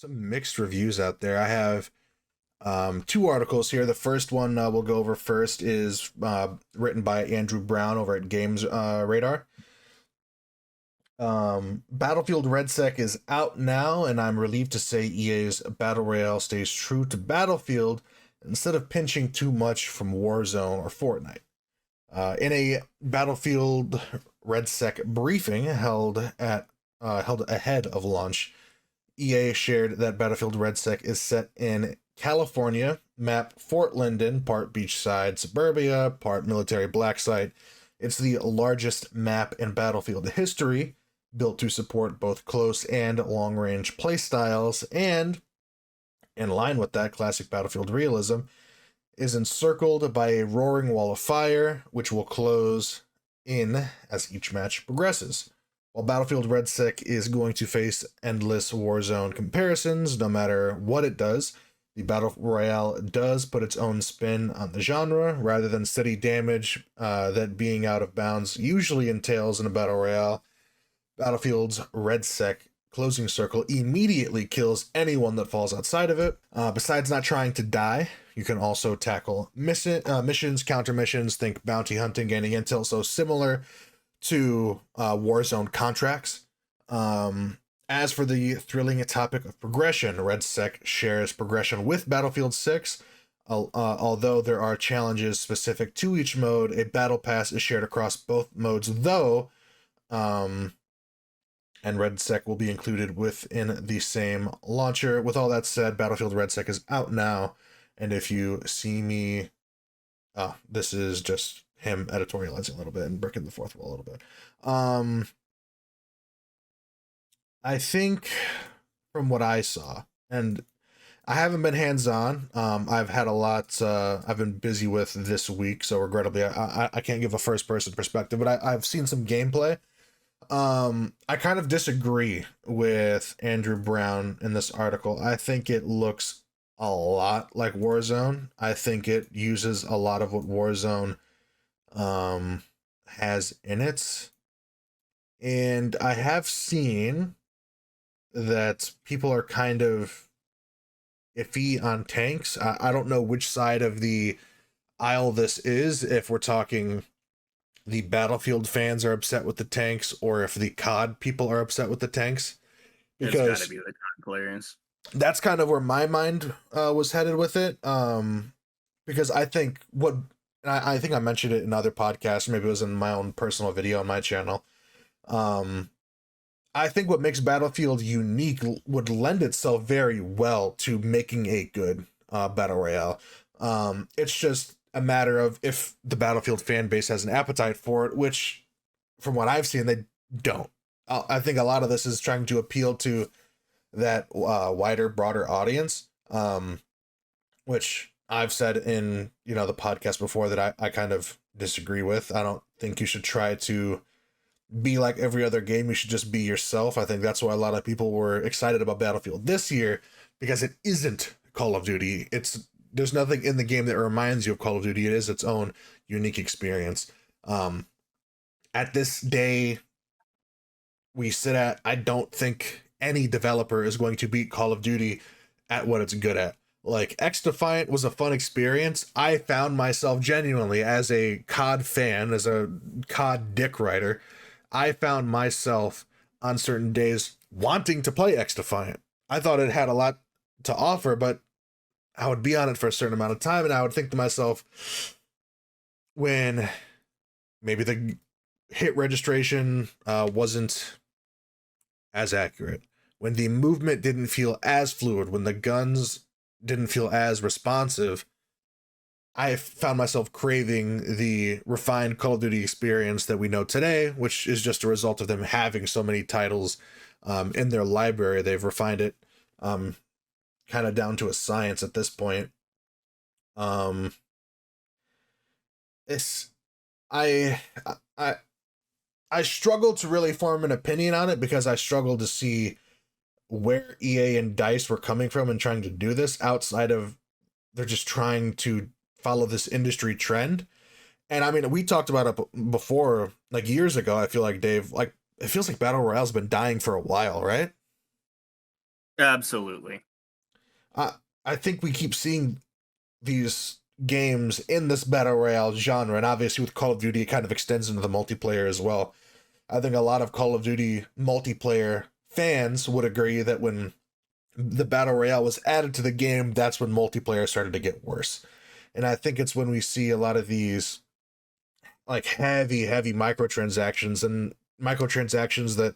some mixed reviews out there. I have two articles here. The first one we'll go over first is written by Andrew Brown over at Games Radar. Battlefield Redsec is out now, and I'm relieved to say EA's Battle Royale stays true to Battlefield instead of pinching too much from Warzone or Fortnite. In a Battlefield Redsec briefing held ahead of launch, EA shared that Battlefield Redsec is set in California, map Fort Linden, part beachside suburbia, part military black site. It's the largest map in Battlefield history, built to support both close and long-range playstyles, and, in line with that classic Battlefield realism, is encircled by a roaring wall of fire, which will close in as each match progresses. While Battlefield Redsec is going to face endless Warzone comparisons, no matter what it does, the Battle Royale does put its own spin on the genre, rather than steady damage that being out of bounds usually entails in a Battle Royale. Battlefield's Redsec closing circle immediately kills anyone that falls outside of it. Besides not trying to die, you can also tackle missions, counter missions, think bounty hunting, gaining intel, so similar to Warzone contracts. As for the thrilling topic of progression, Redsec shares progression with Battlefield 6. Although there are challenges specific to each mode, a battle pass is shared across both modes, though, and Redsec will be included within the same launcher. With all that said, Battlefield Redsec is out now, and if you see me, this is just him editorializing a little bit and breaking the fourth wall a little bit. I think from what I saw, and I haven't been hands-on, I've had a lot, I've been busy with this week, so regrettably I can't give a first-person perspective, but I've seen some gameplay. I kind of disagree with Andrew Brown in this article. I think it looks a lot like Warzone. I think it uses a lot of what Warzone has in it. And I have seen that people are kind of iffy on tanks. I don't know which side of the aisle this is, if we're talking the Battlefield fans are upset with the tanks, or if the COD people are upset with the tanks. It's Because got to be the COD players. that's kind of where my mind was headed with it. Because I think I think I mentioned it in other podcasts, maybe it was in my own personal video on my channel. I think what makes Battlefield unique would lend itself very well to making a good Battle Royale. It's just a matter of if the Battlefield fan base has an appetite for it, which, from what I've seen, they don't. I think a lot of this is trying to appeal to that wider, broader audience, which I've said in the podcast before that I kind of disagree with. I don't think you should try to be like every other game. You should just be yourself. I think that's why a lot of people were excited about Battlefield this year, because it isn't Call of Duty. There's nothing in the game that reminds you of Call of Duty. It is its own unique experience. At this day we sit at, I don't think any developer is going to beat Call of Duty at what it's good at. Like, X Defiant was a fun experience. I found myself genuinely, as a COD fan, as a COD dick writer, I found myself on certain days wanting to play X Defiant. I thought it had a lot to offer, but I would be on it for a certain amount of time, and I would think to myself, when maybe the hit registration wasn't as accurate, when the movement didn't feel as fluid, when the guns didn't feel as responsive, I found myself craving the refined Call of Duty experience that we know today, which is just a result of them having so many titles in their library. They've refined it kind of down to a science at this point. It's I struggle to really form an opinion on it, because I struggle to see where EA and DICE were coming from in trying to do this, outside of they're just trying to follow this industry trend. And I mean, we talked about it before, like years ago. I feel like, Dave, like, it feels like Battle Royale's been dying for a while, right? Absolutely. I I think we keep seeing these games in this battle royale genre, and obviously with Call of Duty, it kind of extends into the multiplayer as well. I think a lot of Call of Duty multiplayer fans would agree that when the battle royale was added to the game, that's when multiplayer started to get worse. And I think it's when we see a lot of these like heavy microtransactions and microtransactions that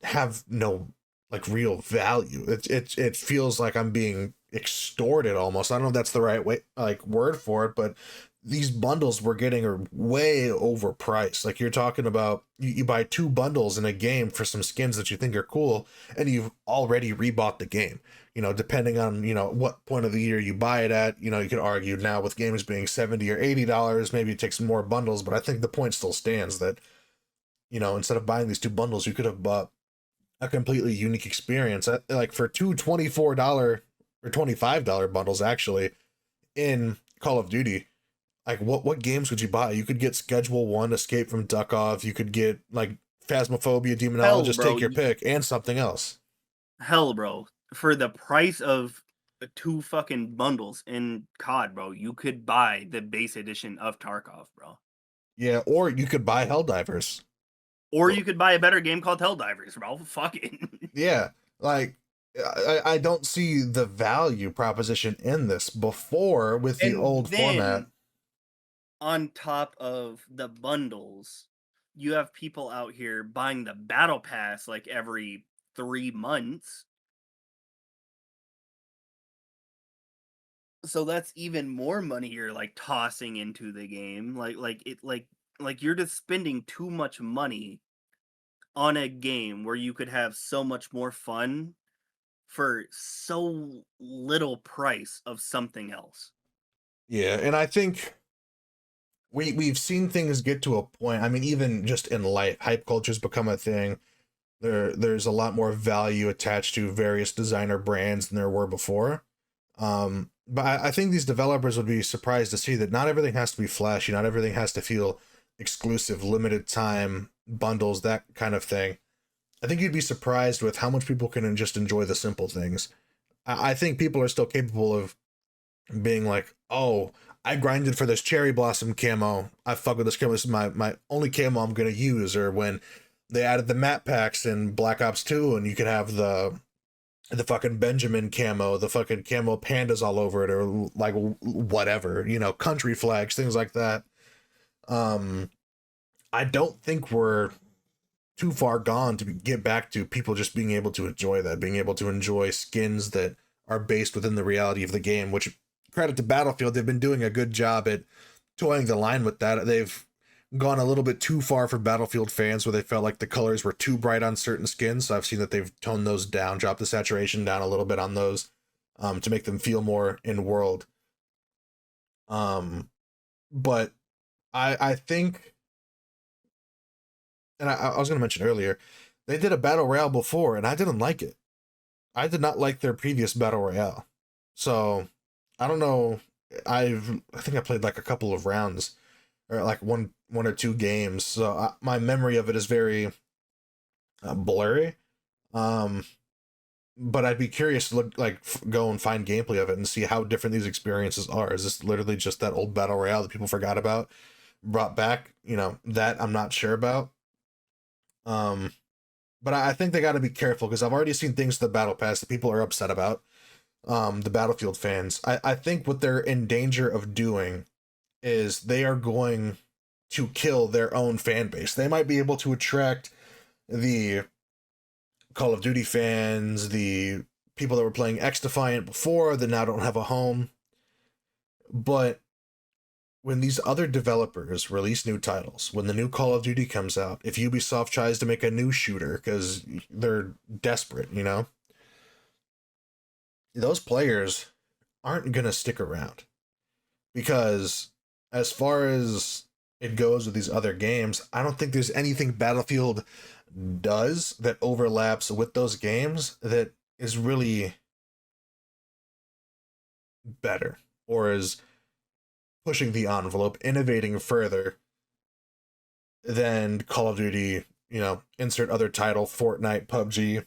have no like real value. It feels like I'm being extorted almost. I don't know if that's the right way like word for it, but these bundles we're getting are way overpriced. Like you're talking about you buy two bundles in a game for some skins that you think are cool, and you've already rebought the game. Depending on, what point of the year you buy it at, you could argue now with games being $70 or $80, maybe it takes more bundles, but I think the point still stands that, instead of buying these two bundles, you could have bought a completely unique experience. Like for two $24 or $25 bundles actually in Call of Duty, like what games would you buy? You could get Schedule 1, Escape from Duckov, you could get like Phasmophobia, Hell, Demonologist, bro. take your pick, and something else. Hell, bro. For the price of two fucking bundles in COD, bro, you could buy the base edition of Tarkov, bro. Yeah, or you could buy Helldivers. Or you could buy a better game called Helldivers, bro. Fuck it. Yeah, like I don't see the value proposition in this before with the And old format. then on top of the bundles, you have people out here buying the battle pass like every 3 months. So that's even more money you're like tossing into the game. Like you're just spending too much money on a game where you could have so much more fun for so little price of something else. Yeah, and I think we've seen things get to a point. I mean, even just in life, hype culture's become a thing. There's a lot more value attached to various designer brands than there were before. But I think these developers would be surprised to see that not everything has to be flashy, not everything has to feel exclusive, limited time bundles, that kind of thing. I think you'd be surprised with how much people can just enjoy the simple things. I think people are still capable of being like, oh, I grinded for this cherry blossom camo. I fuck with this camo. This is my only camo I'm gonna use. Or when they added the map packs in Black Ops 2, and you could have the fucking Benjamin camo, the fucking camo pandas all over it, or like whatever, country flags, things like that. Um, I don't think we're too far gone to get back to people just being able to enjoy that, being able to enjoy skins that are based within the reality of the game, which credit to Battlefield, they've been doing a good job at toying the line with that. They've gone a little bit too far for Battlefield fans where they felt like the colors were too bright on certain skins. So I've seen that they've toned those down, dropped the saturation down a little bit on those to make them feel more in world. But I think, and I was going to mention earlier, they did a battle royale before, and I didn't like it. I did not like their previous battle royale. So I don't know. I think I played like a couple of rounds or like one or two games. So my memory of it is very blurry. Um, but I'd be curious to look like go and find gameplay of it and see how different these experiences are. Is this literally just that old battle royale that people forgot about, brought back? That I'm not sure about. Um, but I think they got to be careful because I've already seen things to the battle pass that people are upset about. The Battlefield fans. I think what they're in danger of doing is they are going to kill their own fan base. They might be able to attract the Call of Duty fans, the people that were playing X Defiant before that now don't have a home. But when these other developers release new titles, when the new Call of Duty comes out, if Ubisoft tries to make a new shooter because they're desperate, those players aren't going to stick around. Because as far as it goes with these other games, I don't think there's anything Battlefield does that overlaps with those games that is really better or is pushing the envelope, innovating further than Call of Duty, insert other title, Fortnite, PUBG.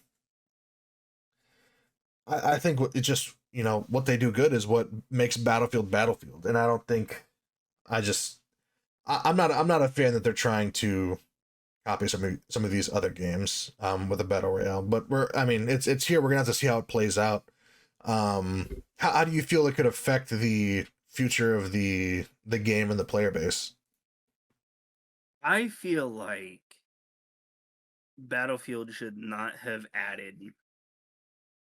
I think it just, what they do good is what makes Battlefield Battlefield, and I don't think I just I'm not a fan that they're trying to copy some of these other games with a battle royale. But I mean, it's here. We're gonna have to see how it plays out. How do you feel it could affect the future of the game and the player base? I feel like Battlefield should not have added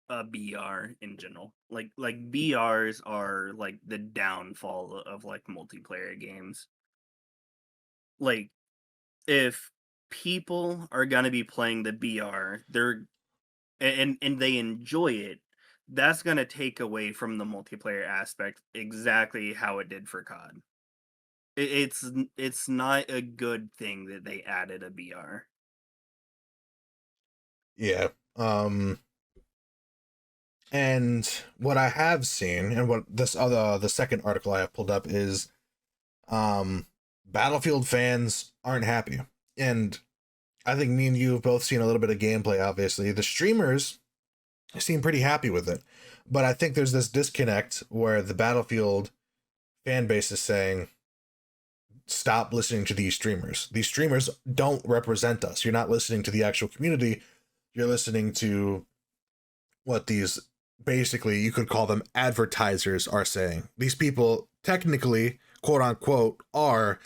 a BR in general. Like BRs are like the downfall of like multiplayer games. Like if people are gonna be playing the BR, and they enjoy it, that's gonna take away from the multiplayer aspect exactly how it did for COD. It's not a good thing that they added a BR. Yeah. And what I have seen, and what the second article I have pulled up is, um, Battlefield fans aren't happy, and I think me and you have both seen a little bit of gameplay. Obviously, the streamers seem pretty happy with it, but I think there's this disconnect where the Battlefield fan base is saying, "Stop listening to these streamers. These streamers don't represent us. You're not listening to the actual community. You're listening to what these, basically you could call them, advertisers are saying. These people technically, quote unquote, are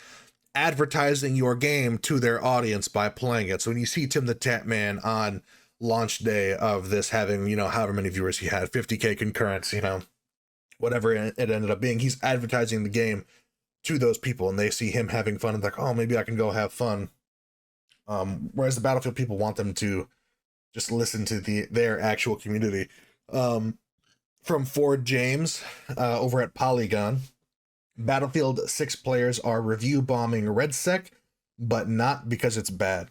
advertising your game to their audience by playing it. So when you see Tim the Tap Man on launch day of this having, however many viewers he had, 50K concurrents, whatever it ended up being, he's advertising the game to those people, and they see him having fun and like, oh, maybe I can go have fun. Whereas the Battlefield people want them to just listen to their actual community. From Ford James over at Polygon, Battlefield 6 players are review bombing Redsec, but not because it's bad.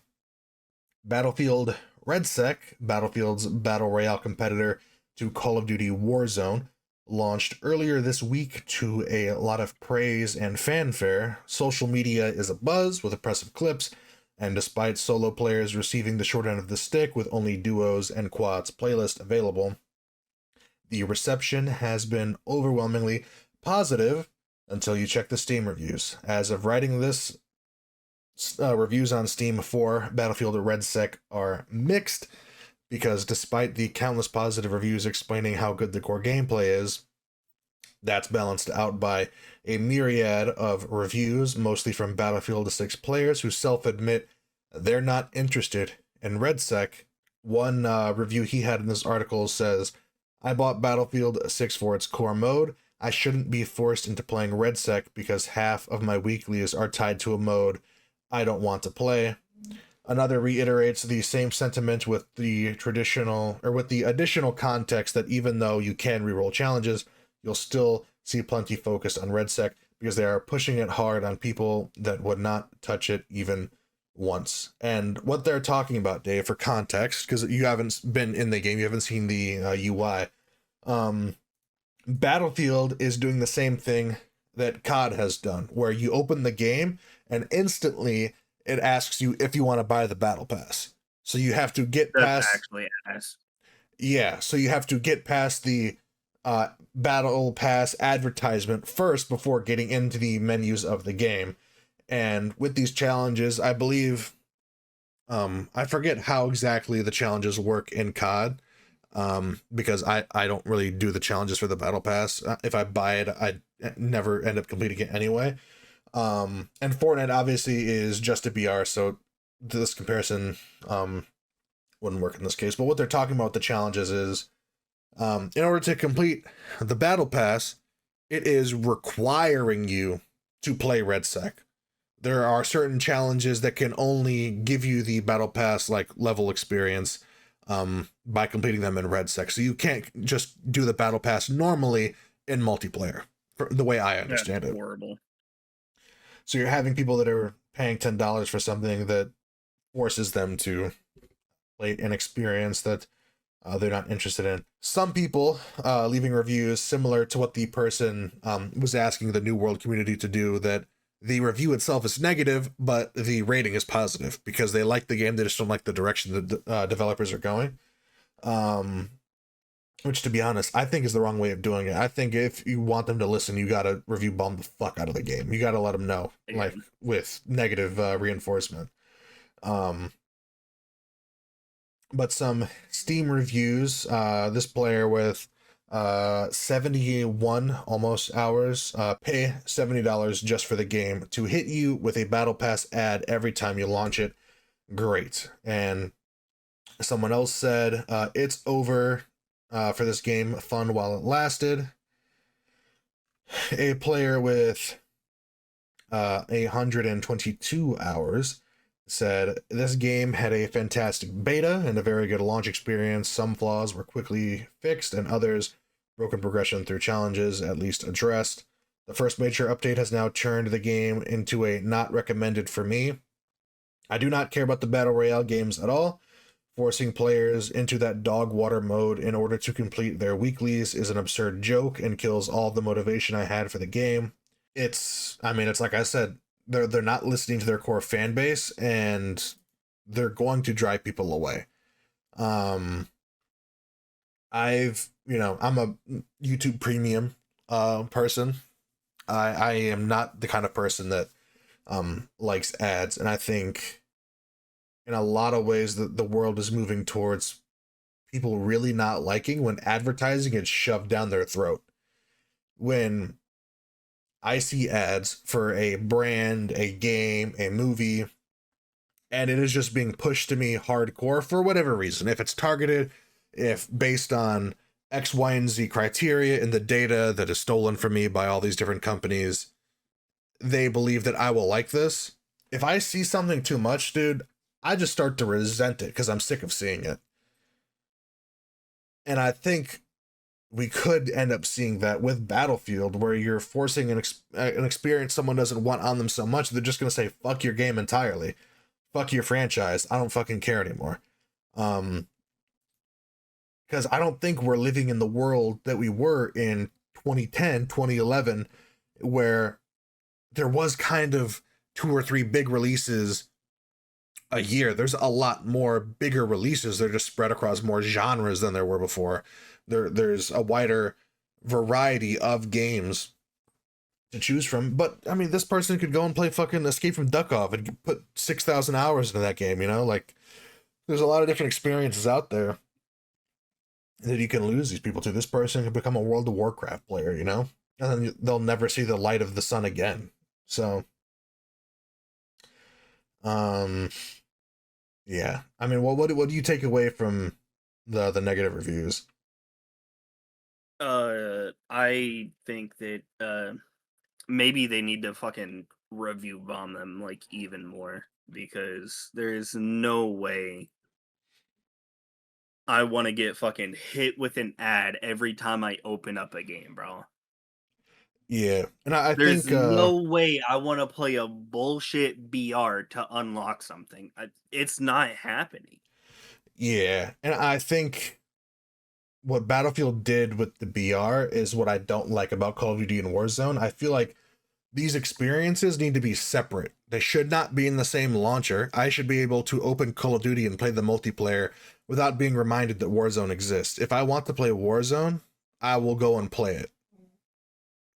Battlefield Redsec, Battlefield's battle royale competitor to Call of Duty Warzone, launched earlier this week to a lot of praise and fanfare. Social media is abuzz with impressive clips, and despite solo players receiving the short end of the stick with only duos and quads playlist available, the reception has been overwhelmingly positive until you check the Steam reviews. As of writing this, reviews on Steam for Battlefield Redsec are mixed, because despite the countless positive reviews explaining how good the core gameplay is, that's balanced out by a myriad of reviews, mostly from Battlefield 6 players who self-admit they're not interested in Redsec. One review he had in this article says, "I bought Battlefield 6 for its core mode. I shouldn't be forced into playing Redsec because half of my weeklies are tied to a mode I don't want to play." Another reiterates the same sentiment with the additional context that even though you can reroll challenges, you'll still see plenty focused on Redsec because they are pushing it hard on people that would not touch it even once. And what they're talking about, Dave, for context, because you haven't been in the game, you haven't seen the UI. Battlefield is doing the same thing that COD has done, where you open the game and instantly it asks you if you want to buy the battle pass. So you have to get That's past, actually ass. yeah, so you have to get past the battle pass advertisement first before getting into the menus of the game. And with these challenges, I believe, I forget how exactly the challenges work in COD, because I don't really do the challenges for the battle pass. If I buy it, I never end up completing it anyway. And Fortnite obviously is just a BR, so this comparison wouldn't work in this case. But what they're talking about with the challenges is, in order to complete the battle pass, it is requiring you to play Redsec. There are certain challenges that can only give you the battle pass like level experience by completing them in Redsec. So you can't just do the battle pass normally in multiplayer, for the way I understand That's it. horrible. So you're having people that are paying $10 for something that forces them to play an experience that they're not interested in. Some people leaving reviews similar to what the person was asking the New World community to do, that the review itself is negative, but the rating is positive because they like the game. They just don't like the direction the developers are going. which to be honest, I think is the wrong way of doing it. I think if you want them to listen, you gotta review bomb the fuck out of the game. You gotta let them know, like Again, with negative reinforcement. Um, but some Steam reviews, this player with 71 almost hours, pay $70 just for the game to hit you with a battle pass ad every time you launch it. Great. And someone else said, it's over for this game, fun while it lasted. A player with 122 hours said this game had a fantastic beta and a very good launch experience. Some flaws were quickly fixed, and others, broken progression through challenges, at least addressed. The first major update has now turned the game into a not recommended for me. I do not care about the Battle Royale games at all. Forcing players into that dog water mode in order to complete their weeklies is an absurd joke and kills all the motivation I had for the game. It's like I said, they're not listening to their core fan base, and they're going to drive people away. Um I'm a YouTube premium person. I am not the kind of person that likes ads, and I think in a lot of ways the world is moving towards people really not liking when advertising is shoved down their throat. When I see ads for a brand, a game, a movie, and it is just being pushed to me hardcore for whatever reason. If it's targeted, if based on X, Y, and Z criteria in the data that is stolen from me by all these different companies, they believe that I will like this. If I see something too much, dude, I just start to resent it because I'm sick of seeing it. And I think we could end up seeing that with Battlefield, where you're forcing an experience someone doesn't want on them so much, they're just going to say, fuck your game entirely. Fuck your franchise. I don't fucking care anymore. Because I don't think we're living in the world that we were in 2010, 2011, where there was kind of 2 or 3 big releases a year. There's a lot more bigger releases. They're just spread across more genres than there were before. There's a wider variety of games to choose from. But I mean, this person could go and play fucking Escape from Duckov and put 6,000 hours into that game. Like there's a lot of different experiences out there that you can lose these people to. This person could become a World of Warcraft player, and then they'll never see the light of the sun again. So, yeah. I mean, what do you take away from the negative reviews? I think that maybe they need to fucking review bomb them like even more, because there's no way I want to get fucking hit with an ad every time I open up a game, bro. Yeah, and I There's think no way I want to play a bullshit BR to unlock something. It's not happening. yeah, and I think what Battlefield did with the BR is what I don't like about Call of Duty and Warzone. I feel like these experiences need to be separate. They should not be in the same launcher. I should be able to open Call of Duty and play the multiplayer without being reminded that Warzone exists. If I want to play Warzone, I will go and play it.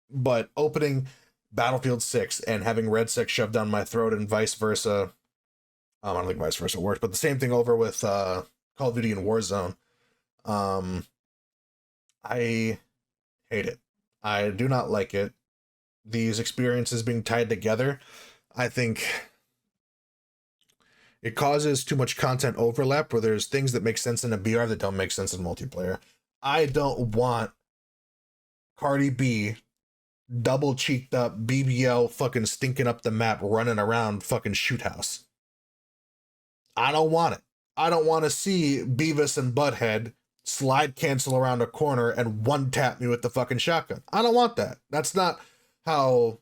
But opening Battlefield 6 and having Redsec shoved down my throat and vice versa, I don't think vice versa works, but the same thing over with Call of Duty and Warzone. I hate it. I do not like it. These experiences being tied together, I think it causes too much content overlap where there's things that make sense in a BR that don't make sense in multiplayer. I don't want Cardi B double cheeked up BBL fucking stinking up the map running around fucking shoot house. I don't want it. I don't want to see Beavis and Butthead slide cancel around a corner and one tap me with the fucking shotgun. I don't want that. That's not how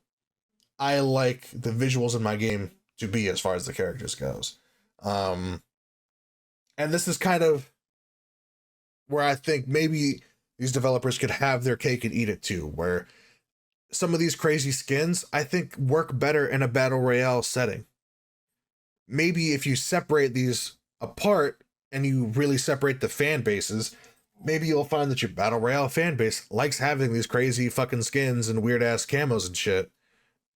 I like the visuals in my game to be as far as the characters goes. And this is kind of where I think maybe these developers could have their cake and eat it too, where some of these crazy skins I think work better in a battle royale setting. Maybe if you separate these apart and you really separate the fan bases, maybe you'll find that your battle royale fan base likes having these crazy fucking skins and weird ass camos and shit,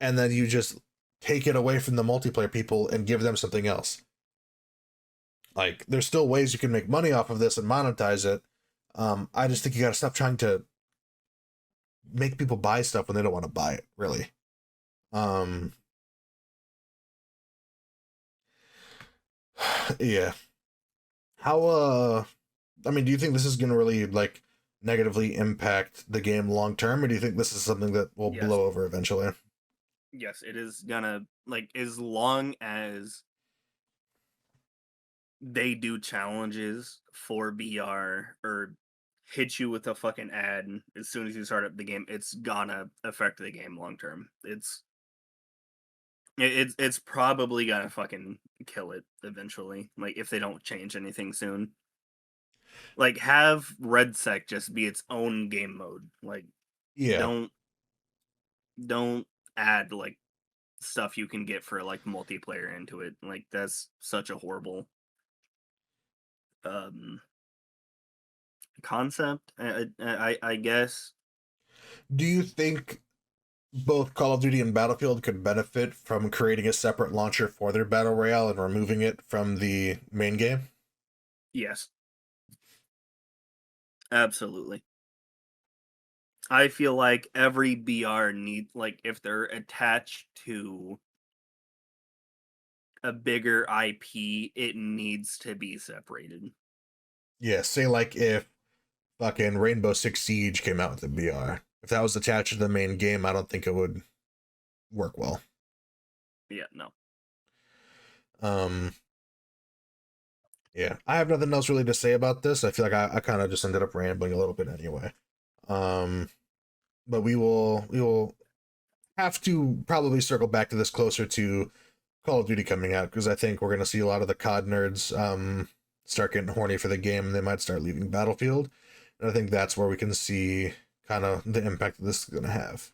and then you just take it away from the multiplayer people and give them something else. Like, there's still ways you can make money off of this and monetize it. I just think you gotta stop trying to make people buy stuff when they don't want to buy it, really. Um, yeah. How, I mean, do you think this is gonna really, like, negatively impact the game long term, or do you think this is something that will Yes. blow over eventually? Yes, it is gonna, like, as long as they do challenges for BR or hit you with a fucking ad as soon as you start up the game, it's gonna affect the game long term. It's probably gonna fucking kill it eventually. Like if they don't change anything soon. Like have Redsec just be its own game mode. Like Yeah. don't don't add like stuff you can get for like multiplayer into it. Like that's such a horrible um concept. I guess Do you think both Call of Duty and Battlefield could benefit from creating a separate launcher for their battle royale and removing it from the main game? yes, absolutely. I feel like every BR need like if they're attached to a bigger IP, it needs to be separated. Yeah, say like if fucking Rainbow Six Siege came out with a BR. If that was attached to the main game, I don't think it would work well. Yeah, no. Um, yeah, I have nothing else really to say about this. I feel like I kind of just ended up rambling a little bit anyway. Um, but we will have to probably circle back to this closer to Call of Duty coming out because I think we're gonna see a lot of the COD nerds start getting horny for the game and they might start leaving Battlefield. And I think that's where we can see kind of the impact that this is gonna have.